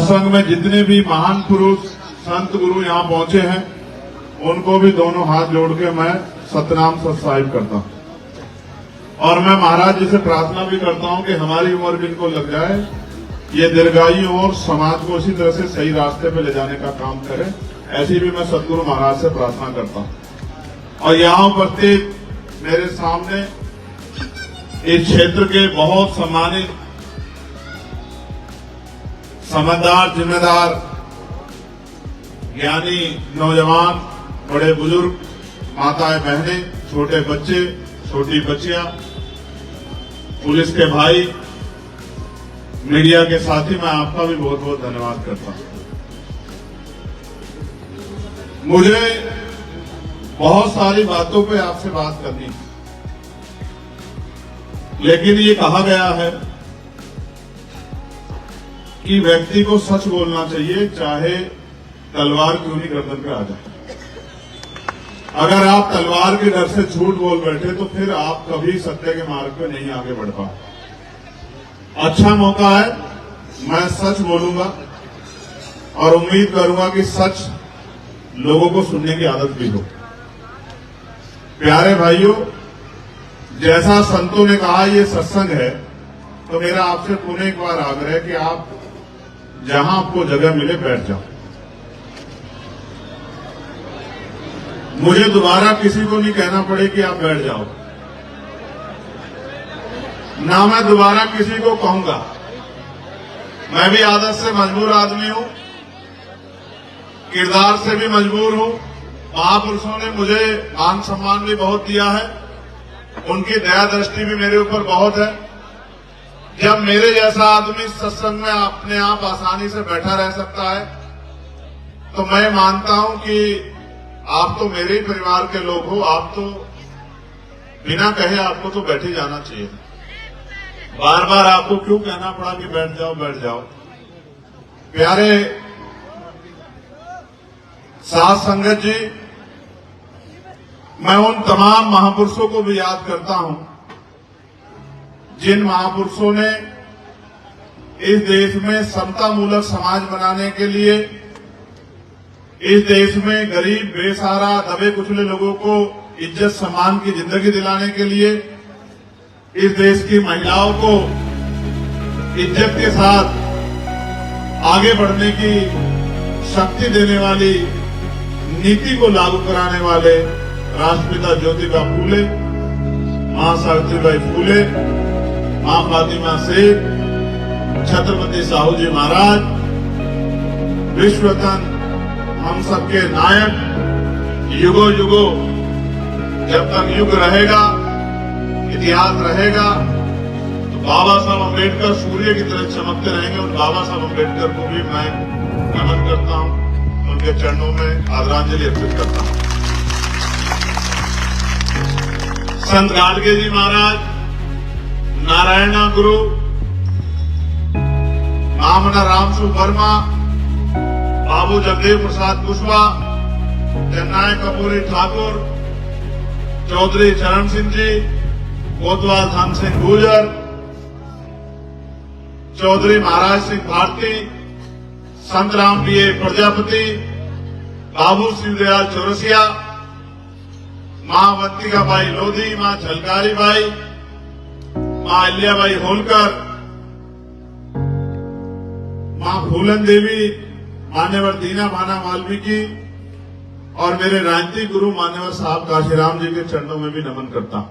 संघ में जितने भी महान पुरुष संत गुरु यहाँ पहुंचे हैं, उनको भी दोनों हाथ जोड़ के मैं सतनाम सत साहिब करता हूं। और मैं महाराज जी से प्रार्थना भी करता हूं कि हमारी उम्र भी इनको लग जाए, ये दीर्घायु और समाज को इसी तरह से सही रास्ते पे ले जाने का काम करे। ऐसी भी मैं सदगुरु महाराज से प्रार्थना करता हूं। और यहाँ उपस्थित मेरे सामने इस क्षेत्र के बहुत सम्मानित, समझदार, जिम्मेदार, ज्ञानी नौजवान, बड़े बुजुर्ग, माताएं बहनें, छोटे बच्चे, छोटी बच्चियां, पुलिस के भाई, मीडिया के साथी, मैं आपका भी बहुत बहुत धन्यवाद करता हूं। मुझे बहुत सारी बातों पे आपसे बात करनी है, लेकिन ये कहा गया है कि व्यक्ति को सच बोलना चाहिए, चाहे तलवार क्यों नहीं गर्दन पे आ जाए। अगर आप तलवार के डर से झूठ बोल बैठे तो फिर आप कभी सत्य के मार्ग पे नहीं आगे बढ़ पाए। अच्छा मौका है, मैं सच बोलूंगा और उम्मीद करूंगा कि सच लोगों को सुनने की आदत भी हो। प्यारे भाइयों, जैसा संतों ने कहा ये सत्संग है, तो मेरा आपसे पुनः एक बार आग्रह है कि आप जहां आपको जगह मिले बैठ जाओ। मुझे दोबारा किसी को नहीं कहना पड़े कि आप बैठ जाओ, ना मैं दोबारा किसी को कहूंगा। मैं भी आदत से मजबूर आदमी हूं, किरदार से भी मजबूर हूं। महापुरुषों ने मुझे मान सम्मान भी बहुत दिया है, उनकी दया दृष्टि भी मेरे ऊपर बहुत है। जब मेरे जैसा आदमी सत्संग में अपने आप आसानी से बैठा रह सकता है, तो मैं मानता हूं कि आप तो मेरे ही परिवार के लोग हो, आप तो बिना कहे आपको तो बैठे जाना चाहिए। बार बार आपको क्यों कहना पड़ा कि बैठ जाओ बैठ जाओ। प्यारे साथ संगत जी, मैं उन तमाम महापुरुषों को भी याद करता हूं जिन महापुरुषों ने इस देश में समता मूलक समाज बनाने के लिए, इस देश में गरीब, बेसहारा, दबे कुचले लोगों को इज्जत सम्मान की जिंदगी दिलाने के लिए, इस देश की महिलाओं को इज्जत के साथ आगे बढ़ने की शक्ति देने वाली नीति को लागू कराने वाले राष्ट्रपिता ज्योतिबा फूले, मां सावित्रीबाई फूले, मां फातिमा सेठ, छत्रपति साहू जी महाराज, विश्वरत्न, हम सबके नायक, युगों युगों जब तक युग रहेगा, इतिहास रहेगा, तो बाबा साहब अम्बेडकर सूर्य की तरह चमकते रहेंगे। और बाबा साहब अम्बेडकर को भी मैं नमन करता हूं, उनके चरणों में आदरांजलि अर्पित करता हूं। संत गाडगे जी महाराज, नारायणा गुरु, मामना रामसु वर्मा, बाबू जगदेव प्रसाद कुशवाहा, जननायक कपूरी ठाकुर, चौधरी चरण सिंह जी, कोतवाल धन सिंह गुर्जर, चौधरी महाराज सिंह भारती, संत राम पीए प्रजापति, बाबू शिवदयाल चौरसिया, मां अवंतिका बाई लोधी, मां झलकारी बाई, मां अहिल्याबाई होलकर, मां फूलन देवी, मान्यवर दीना भाना वाल्मीकि और मेरे राजनीतिक गुरु मान्यवर साहब काशीराम जी के चरणों में भी नमन करता हूं।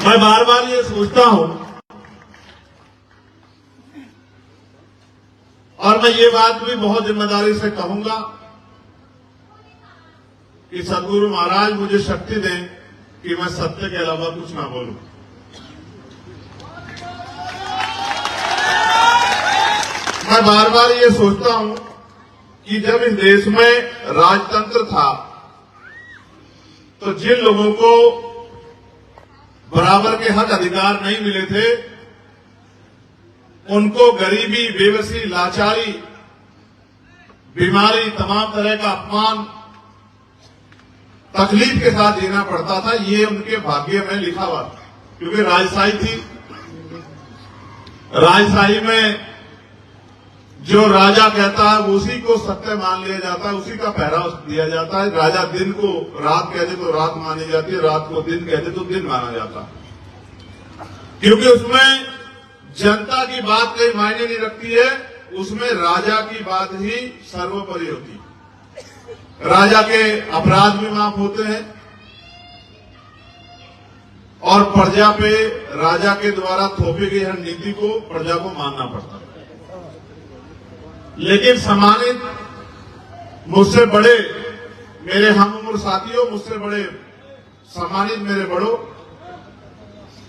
मैं बार बार ये सोचता हूं और मैं ये बात भी बहुत जिम्मेदारी से कहूंगा कि सदगुरु महाराज मुझे शक्ति दें कि मैं सत्य के अलावा कुछ ना बोलूं। मैं बार बार ये सोचता हूं कि जब इस देश में राजतंत्र था, तो जिन लोगों को बराबर के हक अधिकार नहीं मिले थे, उनको गरीबी, बेबसी, लाचारी, बीमारी, तमाम तरह का अपमान, तकलीफ के साथ जीना पड़ता था। ये उनके भाग्य में लिखा हुआ था, क्योंकि राजशाही थी। राजशाही में जो राजा कहता है उसी को सत्य मान लिया जाता है, उसी का पहरा दिया जाता है। राजा दिन को रात कह दे तो रात मानी जाती है, रात को दिन कह दे तो दिन माना जाता है, क्योंकि उसमें जनता की बात कोई मायने नहीं रखती है, उसमें राजा की बात ही सर्वोपरि होती है। राजा के अपराध भी माफ होते हैं और प्रजा पे राजा के द्वारा थोपी गई हर नीति को प्रजा को मानना पड़ता है। लेकिन सम्मानित मुझसे बड़े मेरे हम उम्र साथियों, मुझसे बड़े सम्मानित मेरे बड़ों,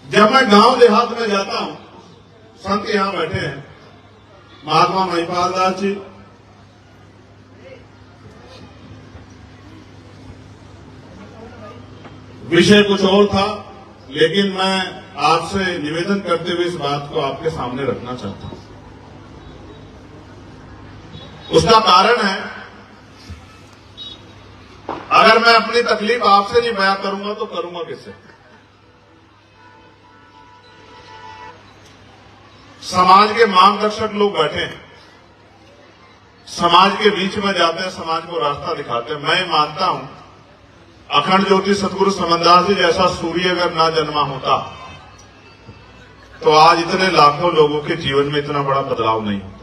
जब मैं गांव देहात में जाता हूं, संत यहां बैठे हैं, महात्मा महिपाल दास जी, विषय कुछ और था, लेकिन मैं आपसे निवेदन करते हुए इस बात को आपके सामने रखना चाहता हूं। उसका कारण है, अगर मैं अपनी तकलीफ आपसे नहीं बयां करूंगा तो करूंगा किससे? समाज के मार्गदर्शक लोग बैठे हैं, समाज के बीच में जाते हैं, समाज को रास्ता दिखाते हैं। मैं मानता हूं अखंड ज्योति सतगुरु समनदास जी जैसा सूर्य अगर ना जन्मा होता तो आज इतने लाखों लोगों के जीवन में इतना बड़ा बदलाव नहीं होता।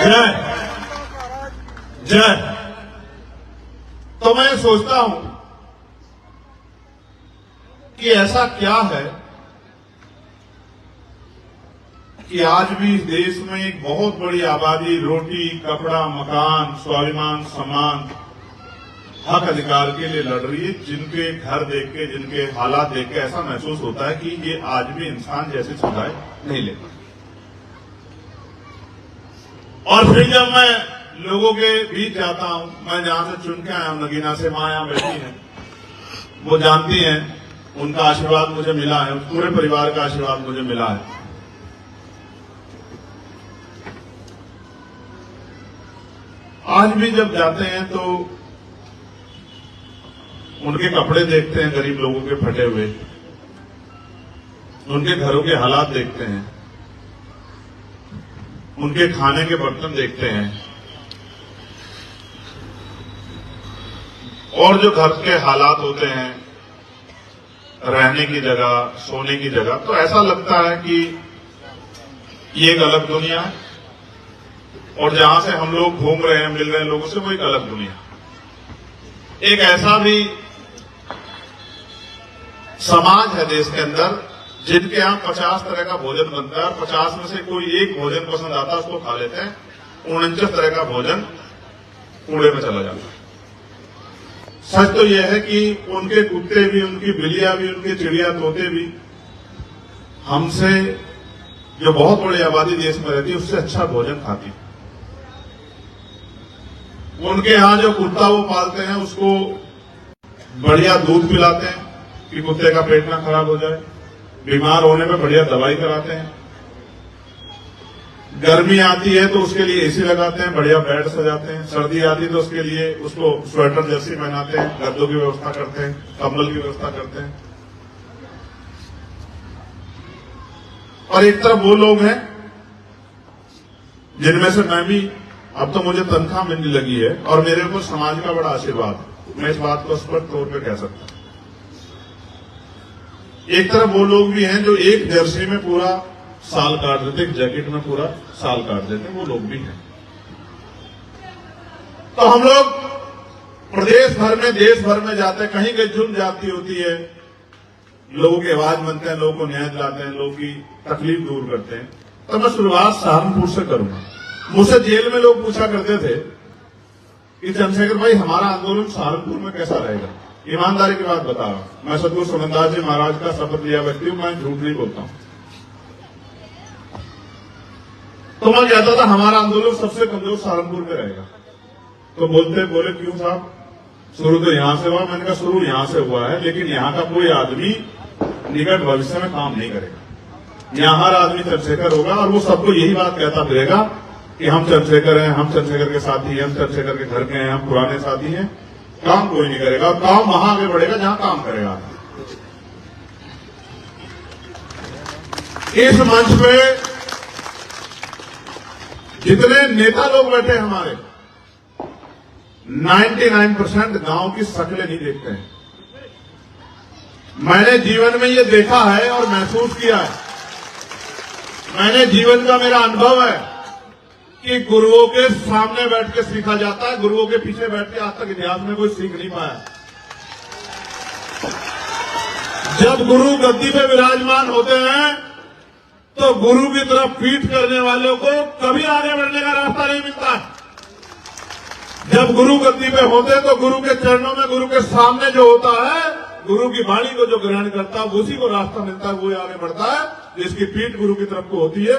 जय जय। तो मैं सोचता हूं कि ऐसा क्या है कि आज भी इस देश में एक बहुत बड़ी आबादी रोटी, कपड़ा, मकान, स्वाभिमान, सम्मान, हक अधिकार के लिए लड़ रही है, जिनके घर देख के, जिनके हालात देख के ऐसा महसूस होता है कि ये आज भी इंसान जैसे सुधार नहीं ले पाते। और फिर जब मैं लोगों के बीच जाता हूं, मैं जहां से चुन के आया हूं, नगीना से मां यहां बैठी हैं, वो जानती हैं, उनका आशीर्वाद मुझे मिला है, पूरे परिवार का आशीर्वाद मुझे मिला है। आज भी जब जाते हैं तो उनके कपड़े देखते हैं, गरीब लोगों के फटे हुए, उनके घरों के हालात देखते हैं, उनके खाने के बर्तन देखते हैं, और जो घर के हालात होते हैं, रहने की जगह, सोने की जगह, तो ऐसा लगता है कि ये एक अलग दुनिया है, और जहां से हम लोग घूम रहे हैं, मिल रहे हैं लोगों से, वो एक अलग दुनिया। एक ऐसा भी समाज है देश के अंदर जिनके यहां 50 तरह का भोजन बनता है, और 50 में से कोई एक भोजन पसंद आता है, उसको खा लेते हैं, 49 तरह का भोजन कूड़े में चला जाता है। सच तो यह है कि उनके कुत्ते भी, उनकी बिल्लियां भी, उनके चिड़िया तोते भी हमसे, जो बहुत बड़ी आबादी देश में रहती है, उससे अच्छा भोजन खाती है। उनके यहां जो कुत्ता वो पालते हैं, उसको बढ़िया दूध पिलाते हैं कि कुत्ते का पेट ना खराब हो जाए, बीमार होने पे बढ़िया दवाई कराते हैं, गर्मी आती है तो उसके लिए एसी लगाते हैं, बढ़िया बेड सजाते हैं, सर्दी आती है तो उसके लिए उसको स्वेटर जैसी पहनाते हैं, गद्दों की व्यवस्था करते हैं, कंबल की व्यवस्था करते हैं। और एक तरफ वो लोग हैं जिनमें से मैं भी, अब तो मुझे तनख्वाह मिलने लगी है और मेरे ऊपर समाज का बड़ा आशीर्वाद है, मैं इस बात को स्पष्ट तौर पे कह सकता हूं। एक तरफ वो लोग भी हैं जो एक जर्सी में पूरा साल काट देते, एक जैकेट में पूरा साल काट देते, वो लोग भी हैं। तो हम लोग प्रदेश भर में, देश भर में जाते हैं, कहीं कहीं झुंड जाती होती है, लोगों की आवाज बनते हैं, लोगों को न्याय दिलाते हैं, लोगों की तकलीफ दूर करते हैं। तो मैं शुरुआत सहारनपुर से करूंगा। मुझसे जेल में लोग पूछा करते थे कि चंद्रशेखर भाई, हमारा आंदोलन सहारनपुर में कैसा रहेगा? ईमानदारी की बात बता रहा हूं, मैं सतगुरु समनदास जी महाराज का शपथ लिया व्यक्ति हूं, मैं झूठ नहीं बोलता हूं। तो मैं कहता था हमारा आंदोलन सबसे कमजोर सहारनपुर में रहेगा। तो बोले क्यों साहब, शुरू तो यहां से हुआ। मैंने कहा शुरू यहां से हुआ है, लेकिन यहां का कोई आदमी निकट भविष्य में काम नहीं करेगा। यहां हर आदमी चंद्रशेखर होगा और वो सबको यही बात कहता फिरेगा कि हम चंद्रशेखर हैं, हम चंद्रशेखर के साथी हैं, हम चंद्रशेखर के घर के हैं, हम पुराने साथी हैं। काम कोई नहीं करेगा, काम वहां आगे बढ़ेगा जहां काम करेगा। इस मंच पे जितने नेता लोग बैठे हैं हमारे 99% गांव की शक्लें नहीं देखते हैं। मैंने जीवन में ये देखा है और महसूस किया है। मैंने जीवन का मेरा अनुभव है कि गुरुओं के सामने बैठ के सीखा जाता है, गुरुओं के पीछे बैठ के आज तक इतिहास में कोई सीख नहीं पाया। जब गुरु गद्दी पे विराजमान होते हैं तो गुरु की तरफ पीठ करने वालों को कभी आगे बढ़ने का रास्ता नहीं मिलता है। जब गुरु गद्दी पे होते तो गुरु के चरणों में, गुरु के सामने जो होता है, गुरु की वाणी को जो ग्रहण करता है उसी को रास्ता मिलता है, वो आगे बढ़ता है। जिसकी पीठ गुरु की तरफ को होती है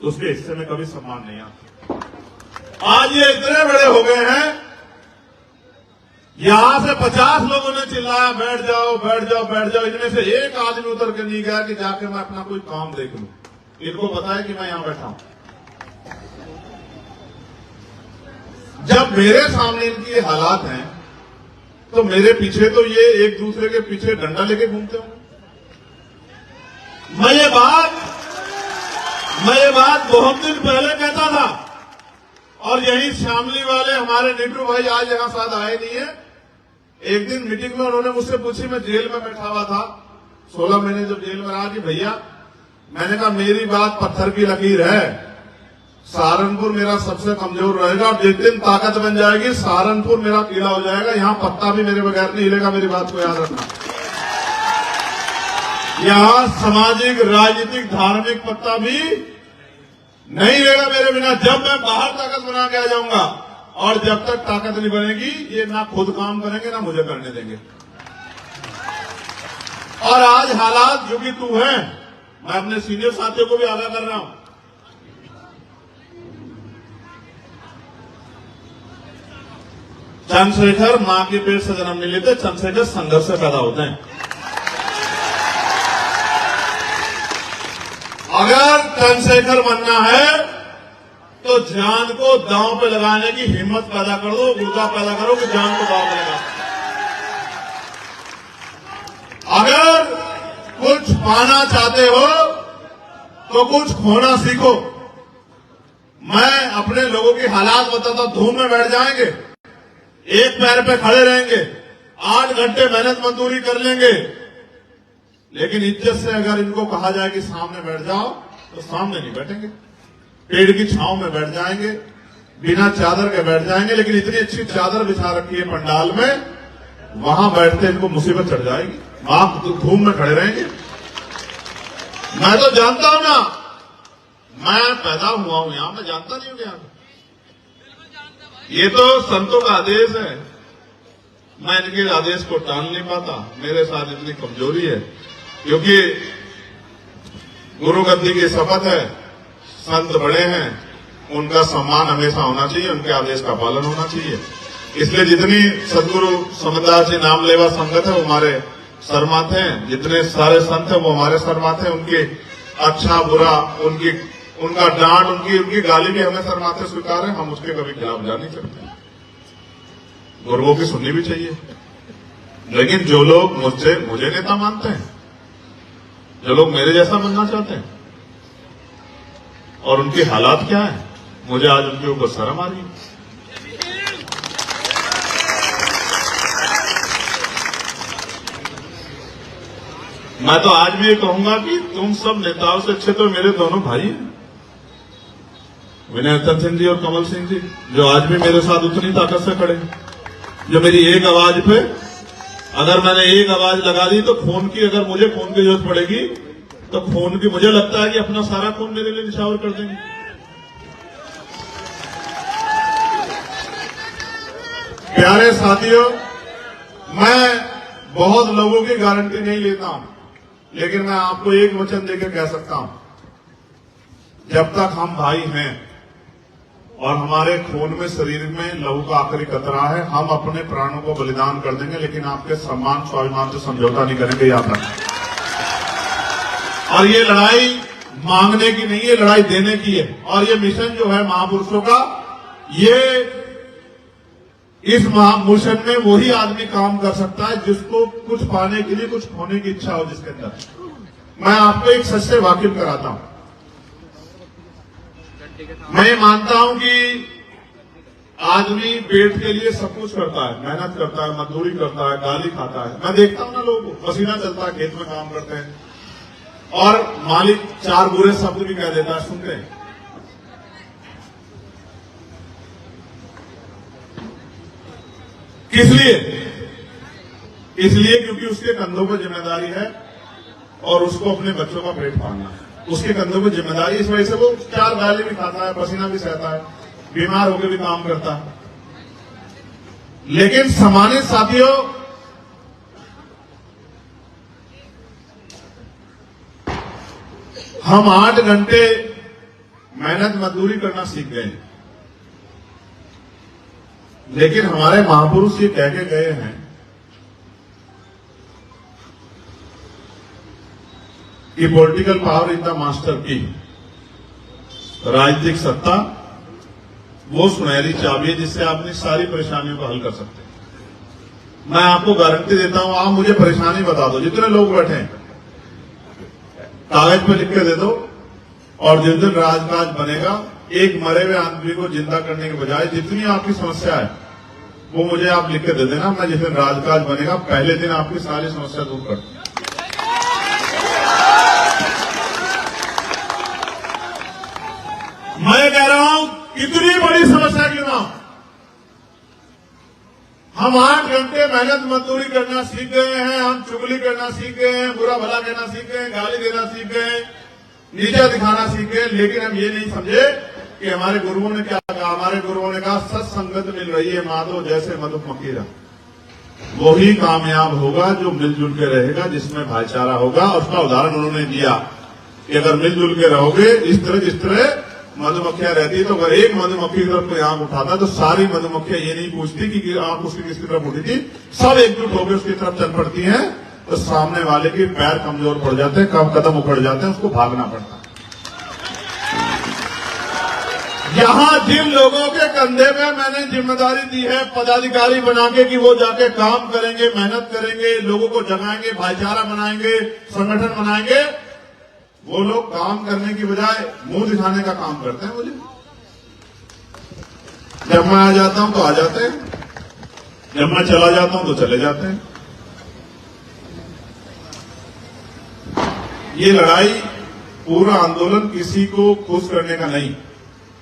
तो उसके हिस्से में कभी सम्मान नहीं आता। आज ये इतने बड़े हो गए हैं, यहां से 50 लोगों ने चिल्लाया बैठ जाओ बैठ जाओ बैठ जाओ, इनमें से एक आदमी उतर के नहीं गया कि जाके मैं अपना कोई काम देख लूं। इनको पता है कि मैं यहां बैठा हूं। जब मेरे सामने इनकी ये हालात हैं तो मेरे पीछे तो ये एक दूसरे के पीछे डंडा लेके घूमते होंगे। मैं ये बात बहुत दिन पहले कहता था और यही शामली वाले हमारे नीटू भाई आज यहां साथ आए नहीं है। एक दिन मीटिंग में उन्होंने मुझसे पूछी, मैं जेल में बैठा हुआ था 16 महीने जब जेल में रहा, कि भैया, मैंने कहा मेरी बात पत्थर की लकीर है, सहारनपुर मेरा सबसे कमजोर रहेगा और जिस दिन ताकत बन जाएगी सहारनपुर मेरा कीड़ा हो जाएगा, यहां पत्ता भी मेरे बगैर नहीं हिलेगा। मेरी बात को याद रखना। यहां सामाजिक, राजनीतिक, धार्मिक पत्ता भी नहीं हिलेगा मेरे बिना। जब मैं बाहर ताकत बना के आ जाऊंगा और जब तक ताकत नहीं बनेगी ये ना खुद काम करेंगे ना मुझे करने देंगे। और आज हालात जो कि तू है, मैं अपने सीनियर साथियों को भी आगाह कर रहा हूं, चंद्रशेखर मां के पेट से जन्म नहीं लेते, चंद्रशेखर संघर्ष से पैदा होते हैं। अगर चंद्रशेखर बनना है तो जान को दांव पे लगाने की हिम्मत पैदा कर दो, गुर्दा पैदा करो कि जान को दांव पे लगा। अगर कुछ पाना चाहते हो तो कुछ खोना सीखो। मैं अपने लोगों की हालात बताता, धूम में बैठ जाएंगे, एक पैर पे खड़े रहेंगे, 8 घंटे मेहनत मजदूरी कर लेंगे, लेकिन इज्जत से अगर इनको कहा जाए कि सामने बैठ जाओ तो सामने नहीं बैठेंगे। पेड़ की छांव में बैठ जाएंगे, बिना चादर के बैठ जाएंगे, लेकिन इतनी अच्छी चादर बिछा रखी है पंडाल में, वहां बैठते इनको मुसीबत चढ़ जाएगी। आप धूम में खड़े रहेंगे। मैं तो जानता हूं ना, मैं पैदा हुआ हूं यहां, मैं जानता नहीं हूं यहां। ये तो संतों का आदेश है, मैं इनके आदेश को टाल नहीं पाता। मेरे साथ इतनी कमजोरी है क्योंकि गुरु गद्दी की शपथ है, संत बड़े हैं, उनका सम्मान हमेशा होना चाहिए, उनके आदेश का पालन होना चाहिए। इसलिए जितनी सदगुरु समदास जी नाम लेवा संगत है वो हमारे सरमाथे हैं, जितने सारे संत हैं वो हमारे सरमाथे हैं। उनकी अच्छा बुरा, उनका डांट, उनकी गाली भी हमें सरमाथे स्वीकार है, हम उसके कभी खिलाफ जा नहीं सकते। गुरुओं की सुननी भी चाहिए। लेकिन जो लोग मुझे नेता मानते हैं, जो लोग मेरे जैसा बनना चाहते हैं और उनके हालात क्या है, मुझे आज उनके ऊपर शर्म आ रही है। मैं तो आज भी ये कहूंगा कि तुम सब नेताओं से अच्छे तो मेरे दोनों भाई हैं, विनय रतन सिंह जी और कमल सिंह जी, जो आज भी मेरे साथ उतनी ताकत से खड़े हैं। जो मेरी एक आवाज पे, अगर मैंने एक आवाज लगा दी तो खून की, अगर मुझे खून की जरूरत पड़ेगी तो खून की, मुझे लगता है कि अपना सारा खून मेरे लिए निछावर कर देंगे। प्यारे साथियों, मैं बहुत लोगों की गारंटी नहीं लेता हूं, लेकिन मैं आपको एक वचन देकर कह सकता हूं, जब तक हम भाई हैं और हमारे खून में, शरीर में लहू का आखिरी कतरा है, हम अपने प्राणों को बलिदान कर देंगे, लेकिन आपके सम्मान स्वाभिमान से समझौता नहीं करेंगे, याद रखें। और ये लड़ाई मांगने की नहीं है, लड़ाई देने की है। और ये मिशन जो है महापुरुषों का, ये इस मिशन में वही आदमी काम कर सकता है जिसको कुछ पाने के लिए कुछ खोने की इच्छा हो, जिसके अंदर मैं आपको एक सच से वाकिफ कराता हूं। मैं मानता हूं कि आदमी पेट के लिए सब कुछ करता है, मेहनत करता है, मजदूरी करता है, गाली खाता है। मैं देखता हूं ना, लोग पसीना चलता है, खेत में काम करते हैं और मालिक 4 बुरे शब्द भी कह देता है, सुनते हैं। किस लिए? इसलिए क्योंकि उसके कंधों पर जिम्मेदारी है और उसको अपने बच्चों का पेट पालना है। उसके कंधों पर जिम्मेदारी, इस वजह से वो 4 गाली भी खाता है, पसीना भी सहता है, बीमार होकर भी काम करता है। लेकिन सम्मानित साथियों, हम 8 घंटे मेहनत मजदूरी करना सीख गए, लेकिन हमारे महापुरुष ये कह के गए हैं कि political power is the master की, राजनीतिक सत्ता वो सुनहरी चाबी है जिससे आप अपनी सारी परेशानियों को हल कर सकते हैं। मैं आपको गारंटी देता हूं, आप मुझे परेशानी बता दो, जितने लोग बैठे हैं कागज पे लिख के दे दो, और जिस दिन राजकाज बनेगा, एक मरे हुए आदमी को जिंदा करने के बजाय जितनी आपकी समस्या है वो मुझे आप लिख के दे देना। मैं जिस दिन राजकाज बनेगा पहले दिन आपकी सारी समस्या दूर कर दूंगा। मैं कह रहा हूं, कितनी बड़ी समस्या क्यों ना हो, हम 8 घंटे मेहनत मजदूरी करना सीख गए हैं, हम चुगली करना सीख गए हैं, बुरा भला कहना सीख गए हैं, गाली देना सीख गए हैं, नीचा दिखाना सीख गए। लेकिन हम ये नहीं समझे कि हमारे गुरुओं ने क्या कहा। हमारे गुरुओं ने कहा, सत्संगत मिल रही है माधो जैसे मधुमक्खी, वही कामयाब होगा जो मिलजुल के रहेगा, जिसमें भाईचारा होगा। उसका उदाहरण उन्होंने दिया कि अगर मिलजुल के रहोगे, इस तरह जिस तरह मधुमक्खियां रहती है, तो अगर एक मधुमक्खी की तरफ कोई आंख उठाता तो सारी मधुमक्खियां ये नहीं पूछती कि आंख उसकी किसकी तरफ उठी थी, सब एकजुट होकर उसकी तरफ चल पड़ती हैं। तो सामने वाले के पैर कमजोर पड़ जाते हैं, कम कदम उखड़ जाते हैं, उसको भागना पड़ता है। यहां जिन लोगों के कंधे में मैंने जिम्मेदारी दी है पदाधिकारी बना के कि वो जाके काम करेंगे, मेहनत करेंगे, लोगों को जगाएंगे, भाईचारा बनाएंगे, संगठन बनाएंगे, वो लोग काम करने की बजाय मुंह दिखाने का काम करते हैं। मुझे जब मैं आ जाता हूं तो आ जाते हैं, जब मैं चला जाता हूं तो चले जाते हैं। ये लड़ाई, पूरा आंदोलन किसी को खुश करने का नहीं।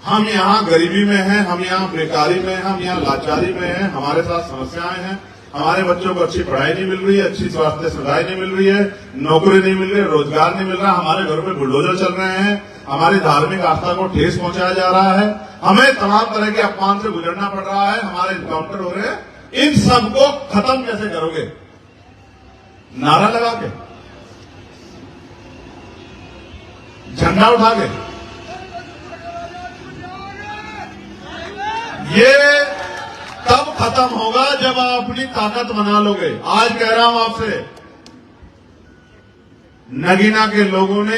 हम यहाँ गरीबी में हैं, हम यहाँ बेकारी में हैं, हम यहाँ लाचारी में हैं, हमारे साथ समस्याएं हैं, हमारे बच्चों को अच्छी पढ़ाई नहीं मिल रही है, अच्छी स्वास्थ्य सुविधाएं नहीं मिल रही है, नौकरी नहीं मिल रही है, रोजगार नहीं मिल रहा, हमारे घरों में बुलडोजर चल रहे हैं, हमारी धार्मिक आस्था को ठेस पहुंचाया जा रहा है, हमें तमाम तरह के अपमान से गुजरना पड़ रहा है, हमारे एनकाउंटर हो रहे हैं। इन सबको खत्म कैसे करोगे? नारा लगा के, झंडा उठा के? ये तब खत्म होगा जब आप अपनी ताकत बना लोगे। आज कह रहा हूं आपसे, नगीना के लोगों ने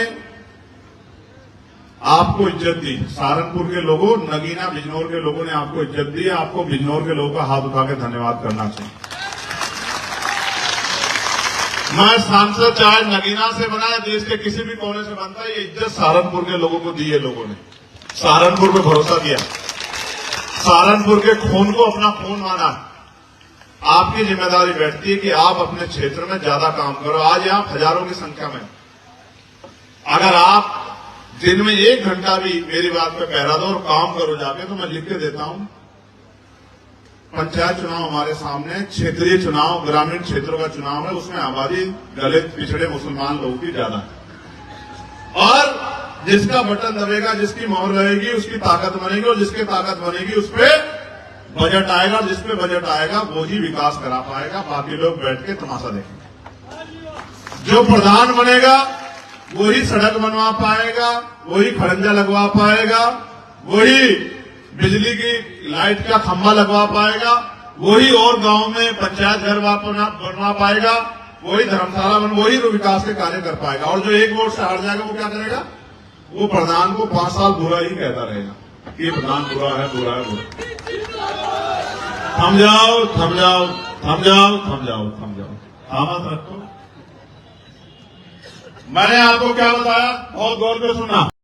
आपको इज्जत दी, सहारनपुर के लोगों, नगीना बिजनौर के लोगों ने आपको इज्जत दी। आपको बिजनौर के लोगों का हाथ उठा के धन्यवाद करना चाहिए। मैं सांसद चाहे नगीना से बना है, देश के किसी भी कोने से बनता है, ये इज्जत सहारनपुर के लोगों को दी है। लोगों ने सहारनपुर पे भरोसा किया, सहारनपुर के खून को अपना खून माना। आपकी जिम्मेदारी बैठती है कि आप अपने क्षेत्र में ज्यादा काम करो। आज यहां हजारों की संख्या में, अगर आप दिन में 1 घंटा भी मेरी बात पे पहरा दो और काम करो जाके, तो मैं लिख के देता हूं। पंचायत चुनाव हमारे सामने, क्षेत्रीय चुनाव, ग्रामीण क्षेत्रों का चुनाव है, उसमें आबादी दलित, पिछड़े, मुसलमान लोगों की ज्यादा है। और जिसका बटन दबेगा, जिसकी मोहर लगेगी, उसकी ताकत बनेगी, और जिसकी ताकत बनेगी उस पर बजट आएगा, और जिस पे बजट आएगा वो ही विकास करा पाएगा। बाकी लोग बैठ के तमाशा देखेंगे। जो प्रधान बनेगा वही सड़क बनवा पाएगा, वही खड़ंजा लगवा पाएगा, वही बिजली की लाइट का खंभा लगवा पाएगा, वही और गांव में पंचायत घर बनवा पाएगा, वही धर्मशाला वही विकास के कार्य कर पाएगा। और जो 1 वोट से हार जाएगा वो क्या करेगा? वो प्रधान को 5 साल बुरा ही कहता रहेगा कि प्रधान बुरा है, बुरा है, बुरा। थम जाओ, थम जाओ, थम जाओ, थम जाओ, थम जाओ, थामत रखो। मैंने आपको क्या बताया, बहुत गौर से सुनना।